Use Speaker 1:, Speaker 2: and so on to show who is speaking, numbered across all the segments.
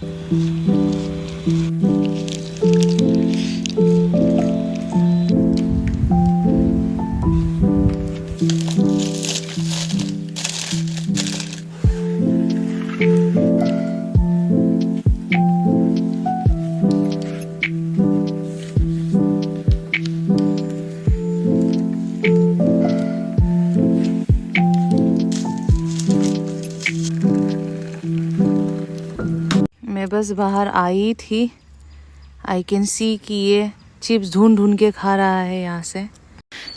Speaker 1: मैं बस बाहर आई थी, आई कैन सी कि ये चिप्स ढूंढ ढूंढ के खा रहा है यहाँ से।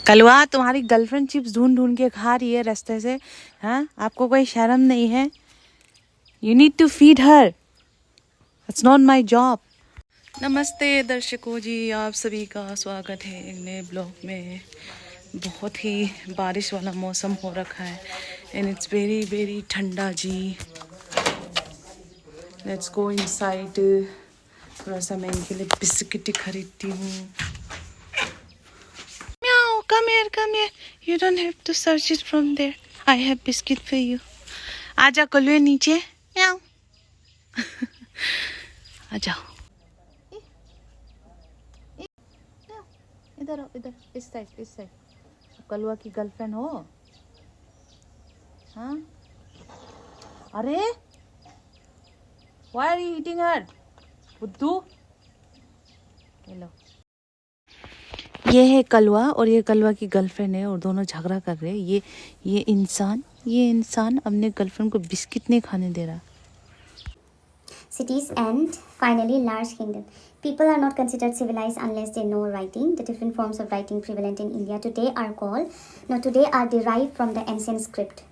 Speaker 1: कलवा, तुम्हारी गर्लफ्रेंड चिप्स ढूंढ ढूंढ के खा रही है रास्ते से। हाँ, आपको कोई शर्म नहीं है? You need to feed her, it's not my job. नमस्ते दर्शकों जी, आप सभी का स्वागत है एक नए ब्लॉग में। बहुत ही बारिश वाला मौसम हो रखा है एंड इट्स वेरी वेरी ठंडा जी। Let's go inside. थोड़ा सा मैं इनके लिए बिस्किट खरीदती हूँ। Meow, come here, come here, you don't have to search it from there, I have biscuit for you. आजा कलुए नीचे, म्याओ। आ जाओ, इधर आओ, इधर, इस साइड, इस साइड। कलुआ की गर्लफ्रेंड हो? हाँ, अरे व्हाई आर यू ईटिंग हर बुद्धू? हेलो, ये है कलवा और ये कलवा की गर्लफ्रेंड है और दोनों झगड़ा कर रहे हैं। ये इंसान अपने गर्लफ्रेंड को बिस्किट नहीं खाने दे रहा।
Speaker 2: Cities and finally large kingdom. People are not considered civilized unless they know writing. The different forms of writing prevalent in India today are derived from the ancient script.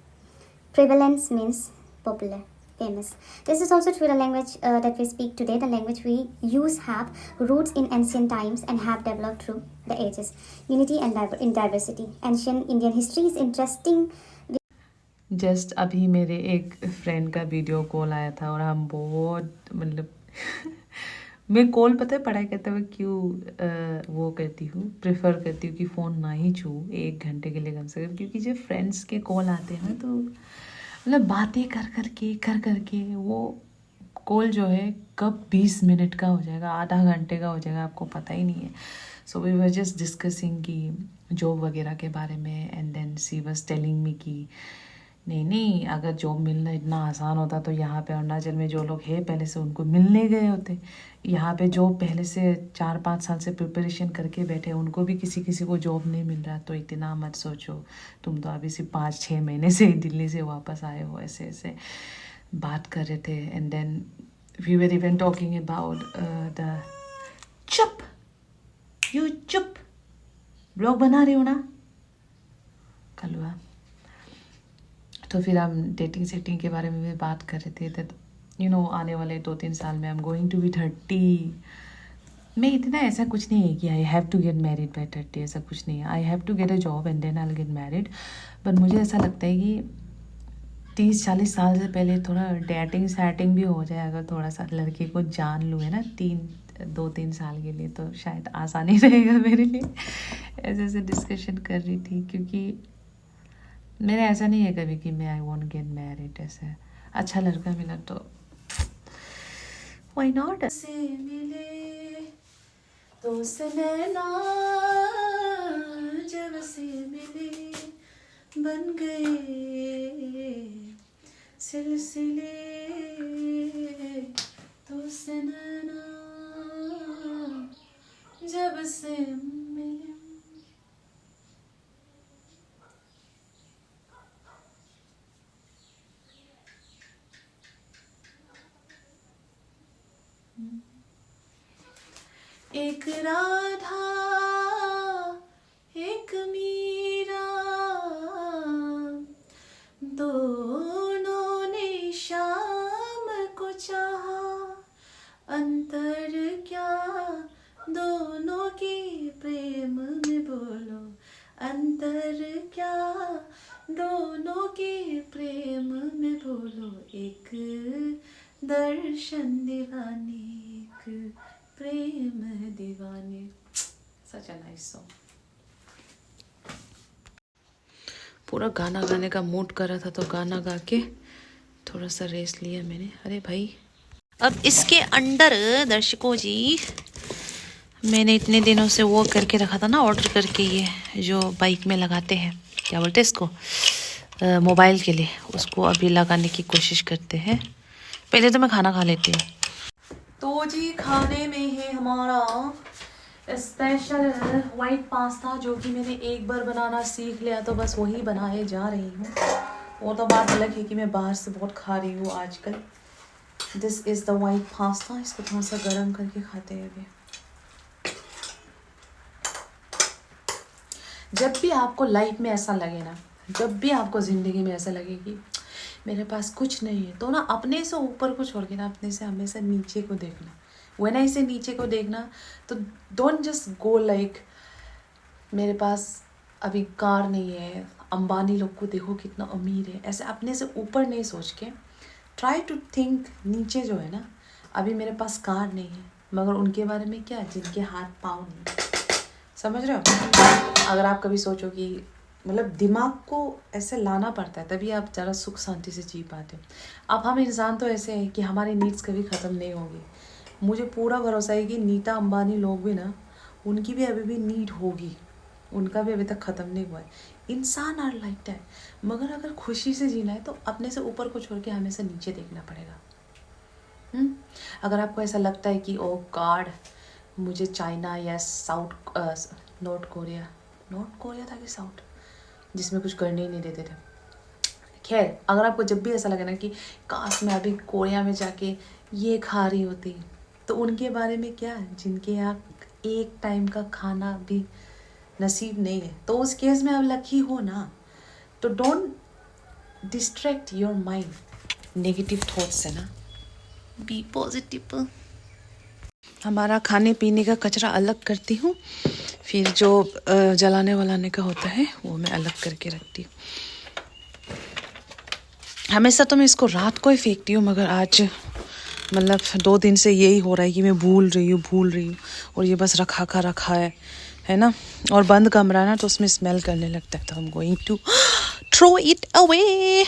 Speaker 2: Prevalence means popular, famous. This is also true the language that we speak today. The language we use have roots in ancient times and have developed through the ages. Unity and in diversity. Ancient Indian history is interesting.
Speaker 1: Just अभी मेरे एक friend का video call आया था और हम बहुत मतलब मैं कॉल पता है पढ़ाई करते हुए क्यों वो करती हूँ, प्रेफर करती हूँ कि फ़ोन ना ही छूँ 1 घंटे के लिए कम से कम, क्योंकि जब फ्रेंड्स के कॉल आते हैं ना तो मतलब बातें कर करके वो कॉल जो है कब 20 मिनट का हो जाएगा, आधा घंटे का हो जाएगा, आपको पता ही नहीं है। So we were just discussing की जॉब वगैरह के बारे में and then she was telling me कि नहीं, अगर जॉब मिलना इतना आसान होता तो यहाँ पे अरुणाचल में जो लोग हैं पहले से उनको मिलने गए होते। यहाँ पे जॉब पहले से 4-5 साल से प्रिपरेशन करके बैठे, उनको भी किसी को जॉब नहीं मिल रहा। तो इतना मत सोचो, तुम तो अभी सिर्फ 5-6 महीने से दिल्ली से वापस आए हो। ऐसे ऐसे बात कर रहे थे and then we were even talking about the चुप ब्लॉग बना रही हो ना कलवा। तो फिर हम डेटिंग सेटिंग के बारे में भी बात कर रहे थे। तो आने वाले 2-3 साल में I am going to be 30। मैं इतना ऐसा कुछ नहीं है कि I have to get married by 30, ऐसा कुछ नहीं है। I have to get a job and then I will get married. But मुझे ऐसा लगता है कि 30-40 साल से पहले थोड़ा डेटिंग सेटिंग भी हो जाए। अगर थोड़ा सा लड़के को जान लूँ है ना 2-3 साल के लिए, तो शायद आसानी रहेगा मेरे लिए। ऐसे ऐसे डिस्कशन कर रही थी, क्योंकि मेरा ऐसा नहीं है कभी कि मैं आई वॉन्ट गेट मैरिड। ऐसे अच्छा लड़का मिला तो व्हाई नॉट। से मिले तो सनैना जब से मिले बन गए सिलसिले तो सनैना जब से मिले। एक राधा एक मीरा दोनों ने शाम को चाहा, अंतर क्या दोनों के प्रेम में बोलो, अंतर क्या दोनों के प्रेम में बोलो। एक दर्शन दीवाने, एक प्रेम दीवाने। सच अ नाइस सॉन्ग। पूरा गाना गाने का मूड कर रहा था तो गाना गा के थोड़ा सा रेस्ट लिया मैंने। अरे भाई अब इसके अंदर दर्शकों जी, मैंने इतने दिनों से वो करके रखा था ना, ऑर्डर करके, ये जो बाइक में लगाते हैं, क्या बोलते हैं इसको, मोबाइल के लिए, उसको अभी लगाने की कोशिश करते हैं। पहले तो मैं खाना खा लेती हूँ। तो जी खाने में है हमारा स्पेशल वाइट पास्ता, जो कि मैंने एक बार बनाना सीख लिया तो बस वही बनाए जा रही हूँ। वो तो बात अलग है कि मैं बाहर से बहुत खा रही हूँ आजकल। This is the white pasta. इसको थोड़ा सा गर्म करके खाते हैं अभी। जब भी आपको लाइफ में ऐसा लगे ना, जब भी आपको ज़िंदगी में ऐसा लगे कि मेरे पास कुछ नहीं है, तो ना अपने से ऊपर को छोड़ के ना अपने से हमेशा नीचे को देखना। व्हेन आई से नीचे को देखना, तो डोंट जस्ट गो लाइक मेरे पास अभी कार नहीं है, अंबानी लोग को देखो कितना अमीर है, ऐसे अपने से ऊपर नहीं सोच के ट्राई टू थिंक नीचे जो है ना, अभी मेरे पास कार नहीं है मगर उनके बारे में क्या, जिनके हाथ पाँव नहीं। समझ रहे हो? अगर आप कभी सोचो कि मतलब दिमाग को ऐसे लाना पड़ता है तभी आप ज़रा सुख शांति से जी पाते हो। अब हम इंसान तो ऐसे हैं कि हमारी नीड्स कभी ख़त्म नहीं होगी। मुझे पूरा भरोसा है कि नीता अंबानी लोग भी ना, उनकी भी अभी भी नीड होगी, उनका भी अभी तक ख़त्म नहीं हुआ है। इंसान आर लाइक दैट। मगर अगर खुशी से जीना है तो अपने से ऊपर को छोड़ के हमेशा नीचे देखना पड़ेगा। अगर आपको ऐसा लगता है कि ओ गॉड मुझे चाइना या नॉर्थ कोरिया था कि साउथ, जिसमें कुछ करने ही नहीं देते थे। खैर, अगर आपको जब भी ऐसा लगे ना कि काश मैं अभी कोरिया में जाके ये खा रही होती, तो उनके बारे में क्या, जिनके यहाँ एक टाइम का खाना भी नसीब नहीं है, तो उस केस में आप लकी हो ना। तो don't distract your mind negative thoughts से ना, बी पॉजिटिव। हमारा खाने पीने का कचरा अलग करती हूँ, फिर जो जलाने वलाने का होता है वो मैं अलग करके रखती हूँ। हमेशा तो मैं इसको रात को ही फेंकती हूँ, मगर आज मतलब 2 दिन से यही हो रहा है कि मैं भूल रही हूँ और ये बस रखा है ना। और बंद कमरा ना, तो उसमें स्मेल करने लगता है, तो हम going to throw it away.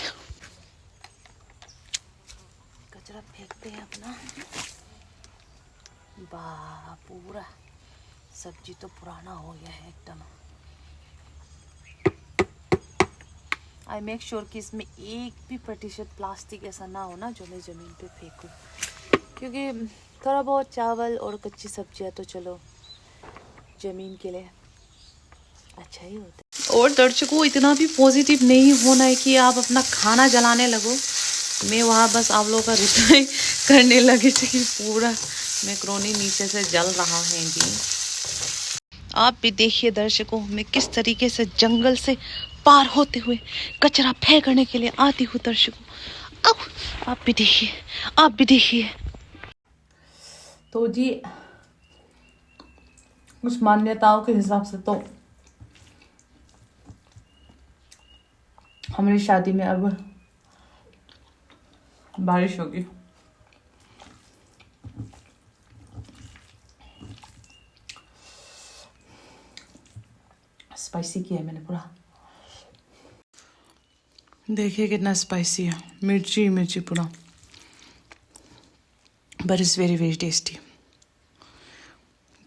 Speaker 1: कचरा फेंकते हैं अपना। वाह, पूरा सब्जी तो पुराना हो गया है एकदम। आई मेक श्योर कि इसमें एक भी प्रतिशत प्लास्टिक ऐसा ना हो ना जो मैं ज़मीन पे फेंकूं, क्योंकि थोड़ा बहुत चावल और कच्ची सब्जियां तो चलो ज़मीन के लिए अच्छा ही होता है। और दर्शकों, इतना भी पॉजिटिव नहीं होना है कि आप अपना खाना जलाने लगो। मैं वहाँ बस आप लोगों का रिप्लाई करने लगे थे कि पूरा मैक्रोनी नीचे से जल रहा है जी। आप भी देखिए दर्शकों, मैं किस तरीके से जंगल से पार होते हुए कचरा फेंकने के लिए आती हूँ दर्शकों। अब आप भी देखिए। तो जी कुछ मान्यताओं के हिसाब से तो हमारी शादी में अब बारिश होगी। स्पाइसी किया है मैंने पूरा। देखिए कितना स्पाइसी है, मिर्ची पूरा, but is very very tasty.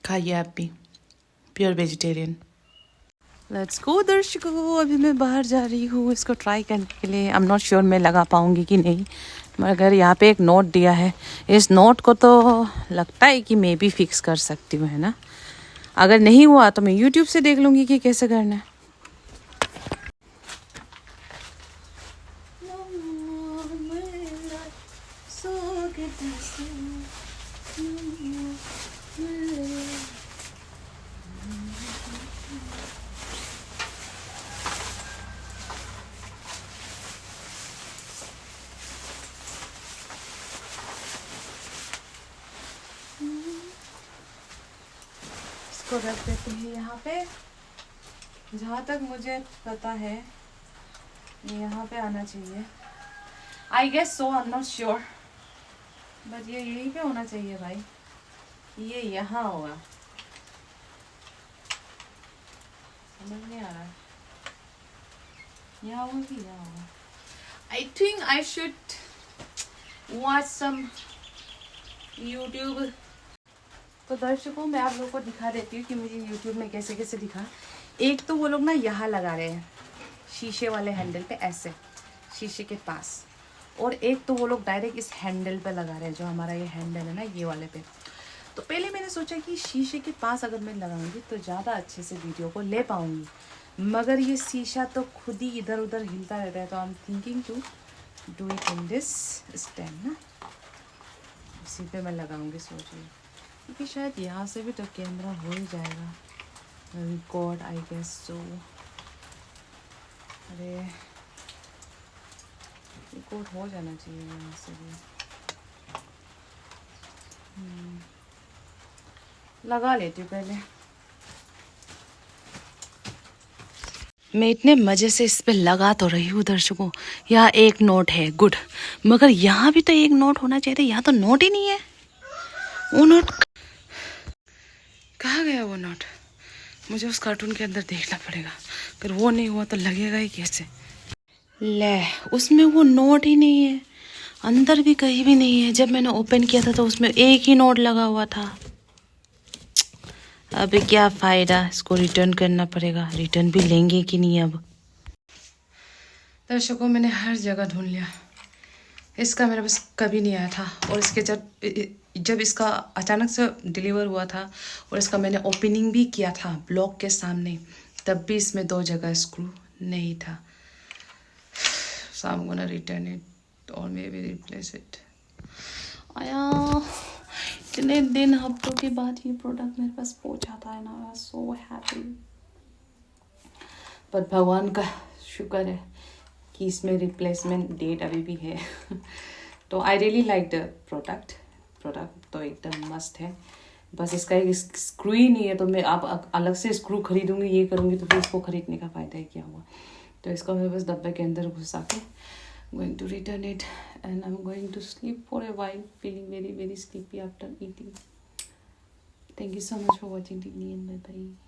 Speaker 1: खाइए आप भी, प्योर वेजिटेरियन। लेट्स गो दर्शकों, अभी मैं बाहर जा रही हूँ इसको ट्राई करने के लिए। आई एम नॉट श्योर मैं लगा पाऊँगी कि नहीं, मगर यहाँ पे एक नोट दिया है, इस नोट को तो लगता है कि मैं भी फिक्स कर सकती हूँ, है ना। अगर नहीं हुआ तो मैं यूट्यूब से देख लूँगी कि कैसे करना है। इसको रख देते हैं यहाँ पे। जहाँ तक मुझे पता है ये यहाँ पे आना चाहिए, I guess so, I am not sure, but ये यहीं पे होना चाहिए भाई। ये यहाँ होगा, समझ नहीं आ रहा है यहाँ होगा कि यहाँ होगा। I think I should watch some YouTube. तो दर्शकों मैं आप लोगों को दिखा देती हूँ कि मुझे यूट्यूब में कैसे कैसे दिखा। एक तो वो लोग ना यहाँ लगा रहे हैं शीशे वाले हैंडल पे, ऐसे शीशे के पास, और एक तो वो लोग डायरेक्ट इस हैंडल पे लगा रहे हैं, जो हमारा ये हैंडल है ना, ये वाले पे। तो पहले मैंने सोचा कि शीशे के पास अगर मैं लगाऊंगी तो ज़्यादा अच्छे से वीडियो को ले पाऊंगी, मगर ये शीशा तो खुद ही इधर उधर हिलता रहता है। तो I am thinking to do it in this stand ना, इसी पे मैं लगाऊंगी सोच रही हूँ, क्योंकि शायद यहाँ से भी तो कैमरा हो ही जाएगा रिकॉर्ड, आई गेस सो। अरे रिकॉर्ड हो जाना चाहिए यहाँ से भी। लगा लेती हूँ पहले। मैं इतने मज़े से इस पे लगा तो रही हूँ दर्शकों। यहाँ एक नोट है, गुड, मगर यहाँ भी तो एक नोट होना चाहिए था, यहाँ तो नोट ही नहीं है। वो नोट कहाँ गया? वो नोट मुझे उस कार्टून के अंदर देखना पड़ेगा, अगर वो नहीं हुआ तो लगेगा ही कैसे। ले, उसमें वो नोट ही नहीं है, अंदर भी कहीं भी नहीं है। जब मैंने ओपन किया था तो उसमें एक ही नोट लगा हुआ था। अभी क्या फ़ायदा, इसको रिटर्न करना पड़ेगा। रिटर्न भी लेंगे कि नहीं अब। दर्शकों मैंने हर जगह ढूंढ लिया, इसका मेरे पास कभी नहीं आया था। और इसके जब इसका अचानक से डिलीवर हुआ था और इसका मैंने ओपनिंग भी किया था ब्लॉग के सामने, तब भी इसमें 2 जगह स्क्रू नहीं था। So I'm gonna return it or maybe replace it. आया, इतने दिन हफ्तों के बाद ये प्रोडक्ट मेरे पास पहुंचा था ना, आई वाज सो हैप्पी। पर भगवान का शुक्र है कि इसमें रिप्लेसमेंट डेट अभी भी है। तो I really like the product तो एकदम मस्त है। बस इसका एक स्क्रू ही नहीं है, तो मैं आप अलग से स्क्रू खरीदूंगी, ये करूँगी, तो फिर इसको खरीदने का फ़ायदा है क्या हुआ। तो इसको मैं बस डब्बे के अंदर घुसा के going to return it and I'm going to sleep for a while, feeling very very sleepy after eating. Thank you so much for watching. Bye bye.